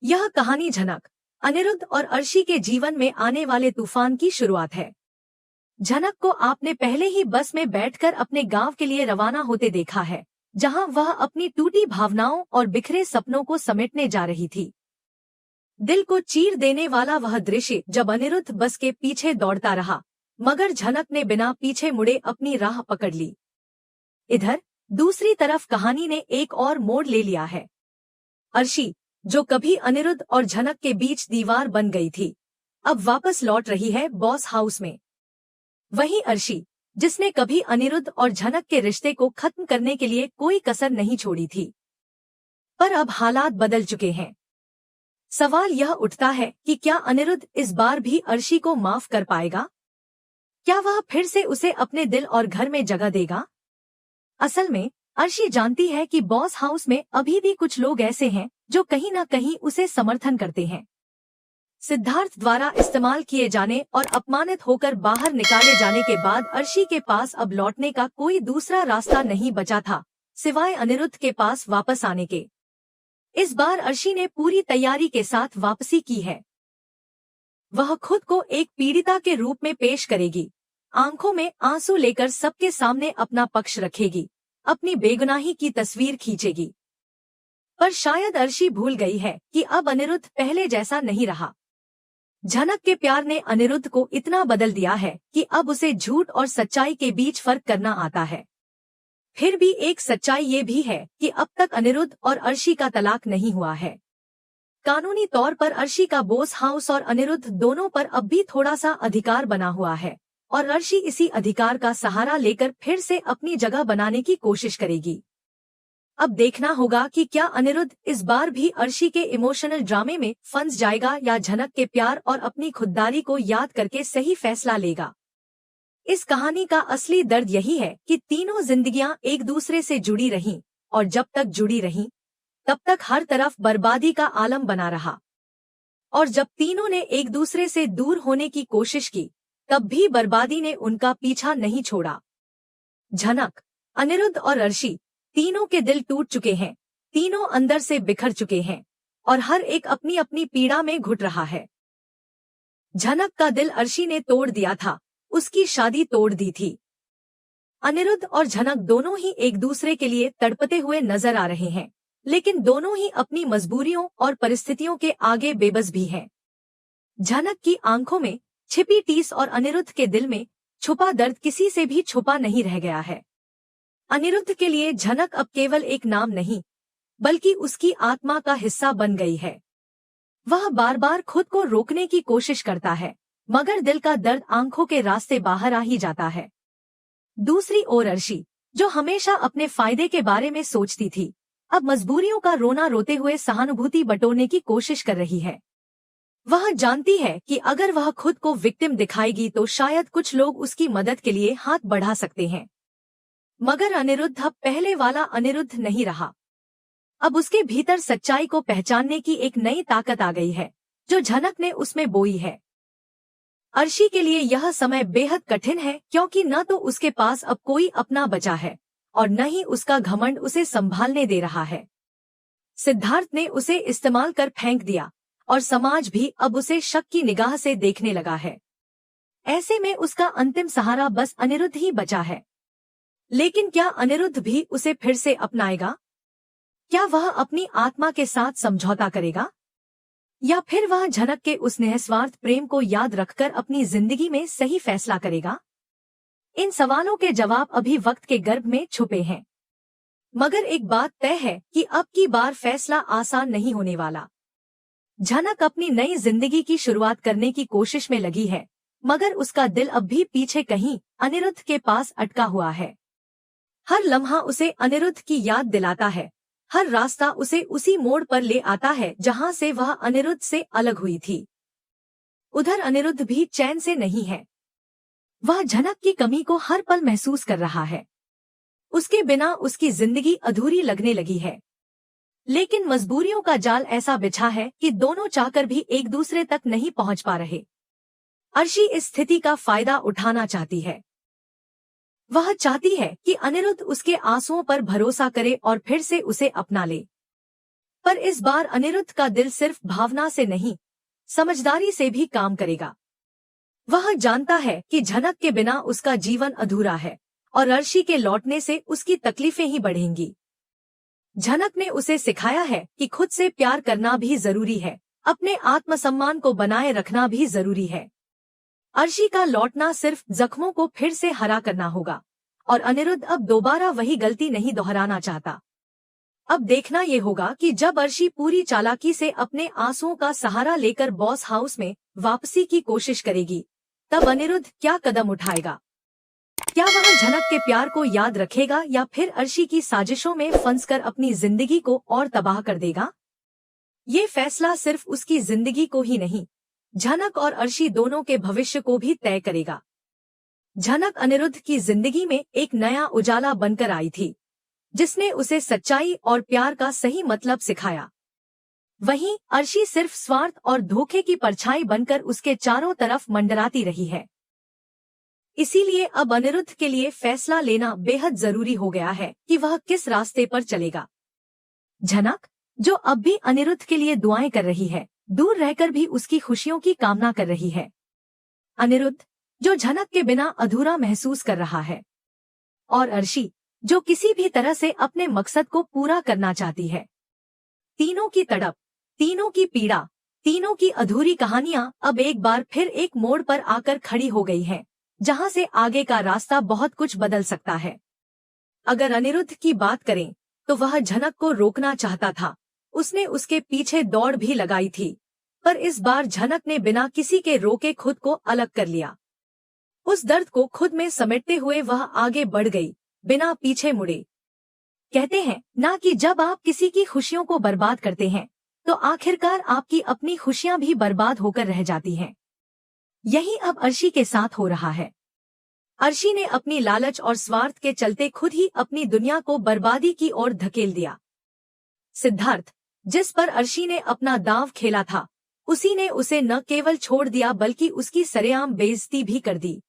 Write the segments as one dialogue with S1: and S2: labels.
S1: यह कहानी झनक, अनिरुद्ध और अर्शी के जीवन में आने वाले तूफान की शुरुआत है। झनक को आपने पहले ही बस में बैठकर अपने गांव के लिए रवाना होते देखा है, जहां वह अपनी टूटी भावनाओं और बिखरे सपनों को समेटने जा रही थी। दिल को चीर देने वाला वह दृश्य जब अनिरुद्ध बस के पीछे दौड़ता रहा, मगर झनक ने बिना पीछे मुड़े अपनी राह पकड़ ली। इधर दूसरी तरफ कहानी ने एक और मोड़ ले लिया है। अर्शी, जो कभी अनिरुद्ध और झनक के बीच दीवार बन गई थी, अब वापस लौट रही है बॉस हाउस में। वहीं अर्शी, जिसने कभी अनिरुद्ध और झनक के रिश्ते को खत्म करने के लिए कोई कसर नहीं छोड़ी थी, पर अब हालात बदल चुके हैं। सवाल यह उठता है कि क्या अनिरुद्ध इस बार भी अर्शी को माफ कर पाएगा? क्या वह फिर से उसे अपने दिल और घर में जगह देगा? असल में अर्शी जानती है कि बॉस हाउस में अभी भी कुछ लोग ऐसे हैं जो कहीं न कहीं उसे समर्थन करते हैं। सिद्धार्थ द्वारा इस्तेमाल किए जाने और अपमानित होकर बाहर निकाले जाने के बाद अर्शी के पास अब लौटने का कोई दूसरा रास्ता नहीं बचा था, सिवाय अनिरुद्ध के पास वापस आने के। इस बार अर्शी ने पूरी तैयारी के साथ वापसी की है। वह खुद को एक पीड़िता के रूप में पेश करेगी, आंखों में आंसू लेकर सबके सामने अपना पक्ष रखेगी, अपनी बेगुनाही की तस्वीर खींचेगी। पर शायद अर्शी भूल गई है कि अब अनिरुद्ध पहले जैसा नहीं रहा। झनक के प्यार ने अनिरुद्ध को इतना बदल दिया है कि अब उसे झूठ और सच्चाई के बीच फर्क करना आता है। फिर भी एक सच्चाई ये भी है कि अब तक अनिरुद्ध और अर्शी का तलाक नहीं हुआ है। कानूनी तौर पर अर्शी का बॉस हाउस और अनिरुद्ध दोनों पर अब भी थोड़ा सा अधिकार बना हुआ है, और अर्शी इसी अधिकार का सहारा लेकर फिर से अपनी जगह बनाने की कोशिश करेगी। अब देखना होगा कि क्या अनिरुद्ध इस बार भी अर्शी के इमोशनल ड्रामे में फंस जाएगा या झनक के प्यार और अपनी खुददारी को याद करके सही फैसला लेगा। इस कहानी का असली दर्द यही है कि तीनों जिंदगियां एक दूसरे से जुड़ी रहीं, और जब तक जुड़ी रहीं तब तक हर तरफ बर्बादी का आलम बना रहा, और जब तीनों ने एक दूसरे से दूर होने की कोशिश की तब भी बर्बादी ने उनका पीछा नहीं छोड़ा। झनक, अनिरुद्ध और अर्शी, तीनों के दिल टूट चुके हैं, तीनों अंदर से बिखर चुके हैं, और हर एक अपनी अपनी पीड़ा में घुट रहा है। झनक का दिल अर्शी ने तोड़ दिया था, उसकी शादी तोड़ दी थी। अनिरुद्ध और झनक दोनों ही एक दूसरे के लिए तड़पते हुए नजर आ रहे हैं, लेकिन दोनों ही अपनी मजबूरियों और परिस्थितियों के आगे बेबस भी हैं। झनक की आंखों में छिपी टीस और अनिरुद्ध के दिल में छुपा दर्द किसी से भी छुपा नहीं रह गया है। अनिरुद्ध के लिए झनक अब केवल एक नाम नहीं, बल्कि उसकी आत्मा का हिस्सा बन गई है। वह बार बार खुद को रोकने की कोशिश करता है, मगर दिल का दर्द आंखों के रास्ते बाहर आ ही जाता है। दूसरी ओर अर्शी, जो हमेशा अपने फायदे के बारे में सोचती थी, अब मजबूरियों का रोना रोते हुए सहानुभूति बटोरने की कोशिश कर रही है। वह जानती है कि अगर वह खुद को विक्टिम दिखाएगी तो शायद कुछ लोग उसकी मदद के लिए हाथ बढ़ा सकते हैं। मगर अनिरुद्ध अब पहले वाला अनिरुद्ध नहीं रहा। अब उसके भीतर सच्चाई को पहचानने की एक नई ताकत आ गई है, जो झनक ने उसमें बोई है। अर्शी के लिए यह समय बेहद कठिन है, क्योंकि न तो उसके पास अब कोई अपना बचा है और न ही उसका घमंड उसे संभालने दे रहा है। सिद्धार्थ ने उसे इस्तेमाल कर फेंक दिया, और समाज भी अब उसे शक की निगाह से देखने लगा है। ऐसे में उसका अंतिम सहारा बस अनिरुद्ध ही बचा है। लेकिन क्या अनिरुद्ध भी उसे फिर से अपनाएगा? क्या वह अपनी आत्मा के साथ समझौता करेगा, या फिर वह झनक के उस निस्वार्थ प्रेम को याद रखकर अपनी जिंदगी में सही फैसला करेगा? इन सवालों के जवाब अभी वक्त के गर्भ में छुपे हैं। मगर एक बात तय है कि अब की बार फैसला आसान नहीं होने वाला। झनक अपनी नई जिंदगी की शुरुआत करने की कोशिश में लगी है, मगर उसका दिल अब भी पीछे कहीं अनिरुद्ध के पास अटका हुआ है। हर लम्हा उसे अनिरुद्ध की याद दिलाता है, हर रास्ता उसे उसी मोड़ पर ले आता है जहां से वह अनिरुद्ध से अलग हुई थी। उधर अनिरुद्ध भी चैन से नहीं है। वह झनक की कमी को हर पल महसूस कर रहा है। उसके बिना उसकी जिंदगी अधूरी लगने लगी है। लेकिन मजबूरियों का जाल ऐसा बिछा है कि दोनों चाहकर भी एक दूसरे तक नहीं पहुंच पा रहे। अर्शी इस स्थिति का फायदा उठाना चाहती है। वह चाहती है कि अनिरुद्ध उसके आंसुओं पर भरोसा करे और फिर से उसे अपना ले। पर इस बार अनिरुद्ध का दिल सिर्फ भावना से नहीं, समझदारी से भी काम करेगा। वह जानता है कि झनक के बिना उसका जीवन अधूरा है और अर्शी के लौटने से उसकी तकलीफें ही बढ़ेंगी। झनक ने उसे सिखाया है कि खुद से प्यार करना भी जरूरी है, अपने आत्मसम्मान को बनाए रखना भी जरूरी है। अर्शी का लौटना सिर्फ जख्मों को फिर से हरा करना होगा और अनिरुद्ध अब दोबारा वही गलती नहीं दोहराना चाहता। अब देखना ये होगा कि जब अर्शी पूरी चालाकी से अपने आंसुओं का सहारा लेकर बॉस हाउस में वापसी की कोशिश करेगी, तब अनिरुद्ध क्या कदम उठाएगा? क्या वह झनक के प्यार को याद रखेगा या फिर अर्शी की साजिशों में फंसकर अपनी जिंदगी को और तबाह कर देगा? ये फैसला सिर्फ उसकी जिंदगी को ही नहीं, झनक और अर्शी दोनों के भविष्य को भी तय करेगा। झनक अनिरुद्ध की जिंदगी में एक नया उजाला बनकर आई थी, जिसने उसे सच्चाई और प्यार का सही मतलब सिखाया। वहीं अर्शी सिर्फ स्वार्थ और धोखे की परछाई बनकर उसके चारों तरफ मंडराती रही है। इसीलिए अब अनिरुद्ध के लिए फैसला लेना बेहद जरूरी हो गया है कि वह किस रास्ते पर चलेगा। झनक, जो अब भी अनिरुद्ध के लिए दुआएं कर रही है, दूर रहकर भी उसकी खुशियों की कामना कर रही है। अनिरुद्ध, जो झनक के बिना अधूरा महसूस कर रहा है। और अर्शी, जो किसी भी तरह से अपने मकसद को पूरा करना चाहती है। तीनों की तड़प, तीनों की पीड़ा, तीनों की अधूरी कहानियां अब एक बार फिर एक मोड़ पर आकर खड़ी हो गई हैं, जहां से आगे का रास्ता बहुत कुछ बदल सकता है। अगर अनिरुद्ध की बात करें तो वह झनक को रोकना चाहता था, उसने उसके पीछे दौड़ भी लगाई थी, पर इस बार झनक ने बिना किसी के रोके खुद को अलग कर लिया। उस दर्द को खुद में समेटते हुए वह आगे बढ़ गई, बिना पीछे मुड़े। कहते हैं ना कि जब आप किसी की खुशियों को बर्बाद करते हैं तो आखिरकार आपकी अपनी खुशियां भी बर्बाद होकर रह जाती हैं। यही अब अर्शी के साथ हो रहा है। अर्शी ने अपनी लालच और स्वार्थ के चलते खुद ही अपनी दुनिया को बर्बादी की ओर धकेल दिया। सिद्धार्थ, जिस पर अर्शी ने अपना दांव खेला था, उसी ने उसे न केवल छोड़ दिया बल्कि उसकी सरेआम बेइज्जती भी कर दी।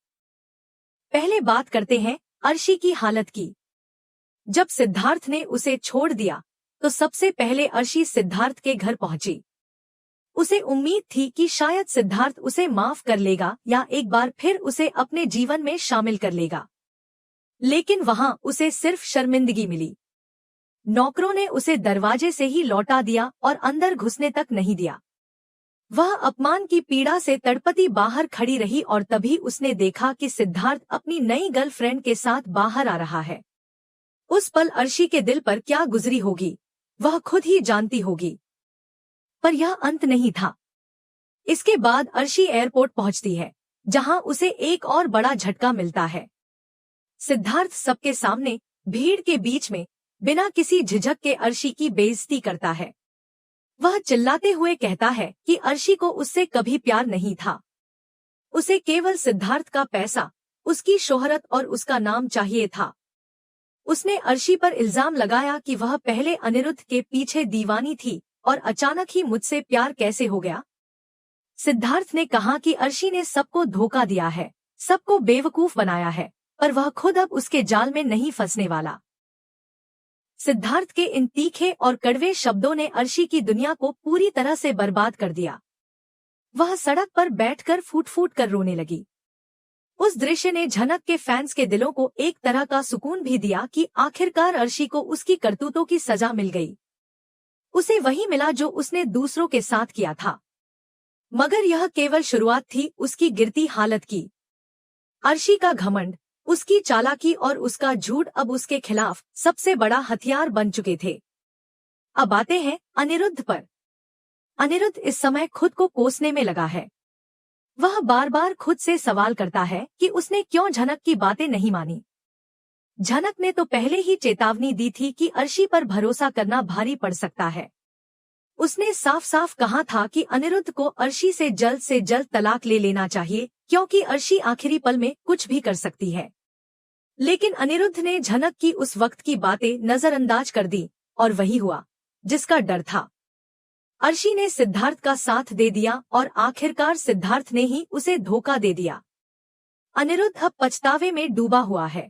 S1: पहले बात करते हैं अर्शी की हालत की। जब सिद्धार्थ ने उसे छोड़ दिया तो सबसे पहले अर्शी सिद्धार्थ के घर पहुंची। उसे उम्मीद थी कि शायद सिद्धार्थ उसे माफ कर लेगा या एक बार फिर उसे अपने जीवन में शामिल कर लेगा, लेकिन वहां उसे सिर्फ शर्मिंदगी मिली। नौकरों ने उसे दरवाजे से ही लौटा दिया और अंदर घुसने तक नहीं दिया। वह अपमान की पीड़ा से तड़पती बाहर खड़ी रही और तभी उसने देखा कि सिद्धार्थ अपनी नई गर्लफ्रेंड के साथ बाहर आ रहा है। उस पल अर्शी के दिल पर क्या गुजरी होगी, वह खुद ही जानती होगी। पर यह अंत नहीं था। इसके बाद अर्शी एयरपोर्ट पहुंचती है, जहां उसे एक और बड़ा झटका मिलता है। सिद्धार्थ सबके सामने, भीड़ के बीच में, बिना किसी झिझक के अर्शी की बेइज्जती करता है। वह चिल्लाते हुए कहता है कि अर्शी को उससे कभी प्यार नहीं था। उसे केवल सिद्धार्थ का पैसा, उसकी शोहरत और उसका नाम चाहिए था। उसने अर्शी पर इल्जाम लगाया कि वह पहले अनिरुद्ध के पीछे दीवानी थी और अचानक ही मुझसे प्यार कैसे हो गया। सिद्धार्थ ने कहा कि अर्शी ने सबको धोखा दिया है, सबको बेवकूफ बनाया है, पर वह खुद अब उसके जाल में नहीं फंसने वाला। सिद्धार्थ के इन तीखे और कड़वे शब्दों ने अर्शी की दुनिया को पूरी तरह से बर्बाद कर दिया। वह सड़क पर बैठकर फूट फूट कर रोने लगी। उस दृश्य ने झनक के फैंस के दिलों को एक तरह का सुकून भी दिया कि आखिरकार अर्शी को उसकी करतूतों की सजा मिल गई। उसे वही मिला जो उसने दूसरों के साथ किया था। मगर यह केवल शुरुआत थी उसकी गिरती हालत की। अर्शी का घमंड, उसकी चालाकी और उसका झूठ अब उसके खिलाफ सबसे बड़ा हथियार बन चुके थे। अब आते हैं अनिरुद्ध पर। अनिरुद्ध इस समय खुद को कोसने में लगा है। वह बार बार खुद से सवाल करता है कि उसने क्यों झनक की बातें नहीं मानी। झनक ने तो पहले ही चेतावनी दी थी कि अर्शी पर भरोसा करना भारी पड़ सकता है। उसने साफ साफ कहा था कि अनिरुद्ध को अर्शी से जल्द तलाक ले लेना चाहिए, क्योंकि अर्शी आखिरी पल में कुछ भी कर सकती है। लेकिन अनिरुद्ध ने झनक की उस वक्त की बातें नजरअंदाज कर दी और वही हुआ जिसका डर था। अर्शी ने सिद्धार्थ का साथ दे दिया और आखिरकार सिद्धार्थ ने ही उसे धोखा दे दिया। अनिरुद्ध अब पछतावे में डूबा हुआ है।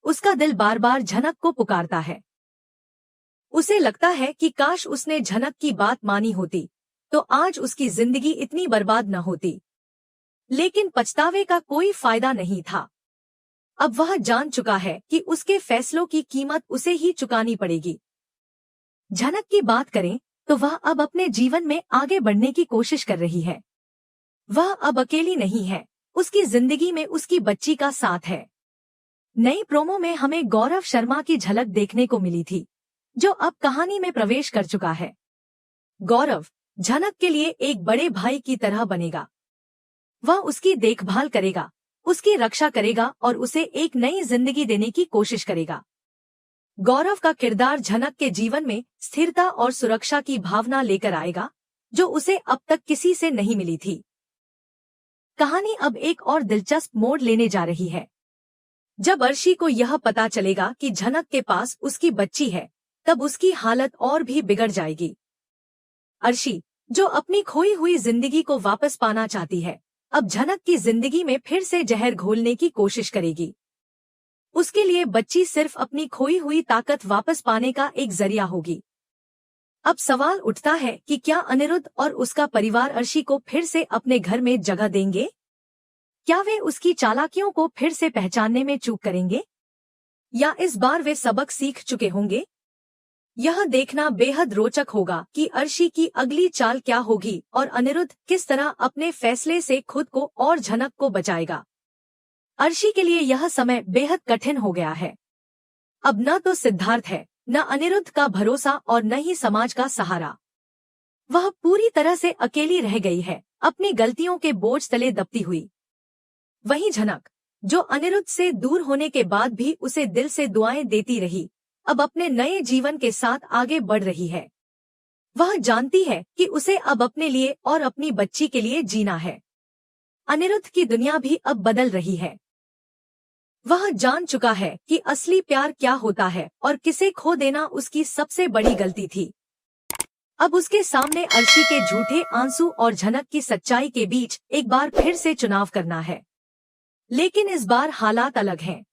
S1: उसका दिल बार बार झनक को पुकारता है। उसे लगता है कि काश उसने झनक की बात मानी होती तो आज उसकी जिंदगी इतनी बर्बाद न होती। लेकिन पछतावे का कोई फायदा नहीं था। अब वह जान चुका है कि उसके फैसलों की कीमत उसे ही चुकानी पड़ेगी। झनक की बात करें तो वह अब अपने जीवन में आगे बढ़ने की कोशिश कर रही है। वह अब अकेली नहीं है, उसकी जिंदगी में उसकी बच्ची का साथ है। नई प्रोमो में हमें गौरव शर्मा की झलक देखने को मिली थी, जो अब कहानी में प्रवेश कर चुका है। गौरव झनक के लिए एक बड़े भाई की तरह बनेगा। वह उसकी देखभाल करेगा, उसकी रक्षा करेगा और उसे एक नई जिंदगी देने की कोशिश करेगा। गौरव का किरदार झनक के जीवन में स्थिरता और सुरक्षा की भावना लेकर आएगा, जो उसे अब तक किसी से नहीं मिली थी। कहानी अब एक और दिलचस्प मोड़ लेने जा रही है। जब अर्शी को यह पता चलेगा कि झनक के पास उसकी बच्ची है, तब उसकी हालत और भी बिगड़ जाएगी। अर्शी, जो अपनी खोई हुई जिंदगी को वापस पाना चाहती है, अब झनक की जिंदगी में फिर से जहर घोलने की कोशिश करेगी। उसके लिए बच्ची सिर्फ अपनी खोई हुई ताकत वापस पाने का एक जरिया होगी। अब सवाल उठता है कि क्या अनिरुद्ध और उसका परिवार अर्शी को फिर से अपने घर में जगह देंगे? क्या वे उसकी चालाकियों को फिर से पहचानने में चूक करेंगे, या इस बार वे सबक सीख चुके होंगे? यह देखना बेहद रोचक होगा कि अर्शी की अगली चाल क्या होगी और अनिरुद्ध किस तरह अपने फैसले से खुद को और झनक को बचाएगा। अर्शी के लिए यह समय बेहद कठिन हो गया है। अब न तो सिद्धार्थ है, न अनिरुद्ध का भरोसा और न ही समाज का सहारा। वह पूरी तरह से अकेली रह गई है, अपनी गलतियों के बोझ तले दबती हुई। वहीं झनक, जो अनिरुद्ध से दूर होने के बाद भी उसे दिल से दुआएं देती रही, अब अपने नए जीवन के साथ आगे बढ़ रही है। वह जानती है कि उसे अब अपने लिए और अपनी बच्ची के लिए जीना है। अनिरुद्ध की दुनिया भी अब बदल रही है। वह जान चुका है कि असली प्यार क्या होता है और किसे खो देना उसकी सबसे बड़ी गलती थी। अब उसके सामने अर्शी के झूठे आंसू और झनक की सच्चाई के बीच एक बार फिर से चुनाव करना है। लेकिन इस बार हालात अलग हैं।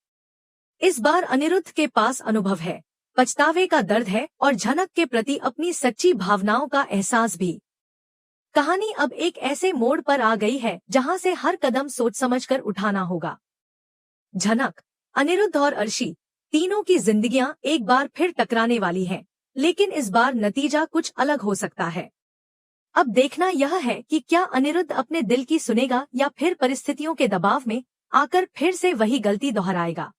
S1: इस बार अनिरुद्ध के पास अनुभव है, पछतावे का दर्द है और झनक के प्रति अपनी सच्ची भावनाओं का एहसास भी। कहानी अब एक ऐसे मोड़ पर आ गई है जहां से हर कदम सोच समझकर उठाना होगा। झनक, अनिरुद्ध और अर्शी, तीनों की जिंदगियां एक बार फिर टकराने वाली हैं, लेकिन इस बार नतीजा कुछ अलग हो सकता है। अब देखना यह है कि क्या अनिरुद्ध अपने दिल की सुनेगा या फिर परिस्थितियों के दबाव में आकर फिर से वही गलती दोहराएगा।